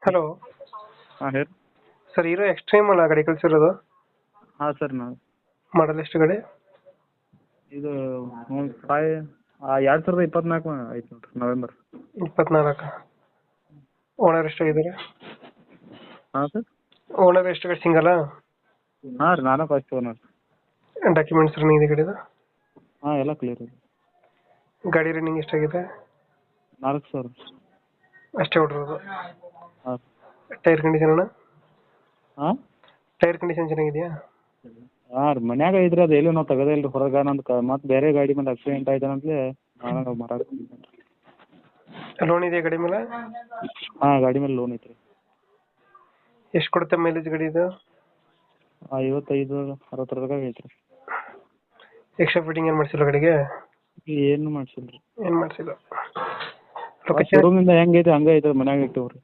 Hello ಹಾಂ ಹೇಳಿ. Sir, hero extreme ಅಲ್ಲ ಗಾಡಿ ಕಳಿಸಿರೋದು? ಹಾಂ ಸರ್, ನಾವು ಮಾಡಲ್ ಎಷ್ಟು ಗಾಡಿ? ಇದು 2024 ಐತೆ ನೋಡಿರಿ, ನವೆಂಬರ್. 24. ಓನರ್ ಎಷ್ಟಾಗಿದ್ದಾರೆ? ಹಾಂ ಸರ್. ಓನರ್ ಎಷ್ಟು ಗಾಡಿ ಸಿಂಗಲ್ಲ? ಹಾಂ ರೀ, ನಾನೇ ಫಸ್ಟ್ ಓನರ್. ಡಾಕ್ಯುಮೆಂಟ್ಸ್ ರನ್ನಿಂಗ್ ಇದೆ ಗಾಡಿದು? ಹಾಂ, ಎಲ್ಲ ಕ್ಲಿಯರ್ ಇದೆ. ಗಾಡಿ ರನ್ನಿಂಗ್ ಎಷ್ಟಾಗಿದೆ? 4,000. ಅಷ್ಟೇ ಹೊಡಿರೋದು? ಹಾಂ. ಟೈರ್ ಕಂಡೀಷನ್ ಅಣ್ಣ? ಹಾಂ ಟೈರ್ ಕಂಡೀಷನ್ ಚೆನ್ನಾಗಿದೆಯಾ? ಹಾಂ ರೀ, ಮನ್ಯಾಗ ಇದ್ರೆ ಅದು ಎಲ್ಲೂ ನಾವು ತೆಗೋದೇ ಇಲ್ಲ ರೀ ಹೊರಗೆ. ನಂದು ಮತ್ತೆ ಬೇರೆ ಗಾಡಿ ಮೇಲೆ ಆಕ್ಸಿಡೆಂಟ್ ಆಯ್ತು ಅಂತಲೇ ನಾನು ಮಾರಾಟ. ಲೋನ್ ಇದೆಯಾ ಗಾಡಿ ಮೇಲೆ? ಹಾಂ, ಗಾಡಿ ಮೇಲೆ ಲೋನ್ ಐತ್ರಿ. ಎಷ್ಟು ಕೊಡುತ್ತೆ ಮೈಲೇಜ್ ಗಾಡಿ ಇದು? 55-60 ಐತ್ರಿ. ಎಕ್ಸ್ಟ್ರಾ ಫಿಟ್ಟಿಂಗ್ ಏನು ಮಾಡಿಸಿಲ್ಲ ಗಾಡಿಗೆ? ಏನು ಮಾಡ್ಸಿಲ್ಲ ರೀ. ಏನು ಮಾಡಿಸಿಲ್ಲ. ಶೋರೂಮಿಂದ ಹೆಂಗೈತೆ ಹಂಗೆ ಐತೆ, ಮನ್ಯಾಗ ಇಟ್ಟಿವ್ರಿ.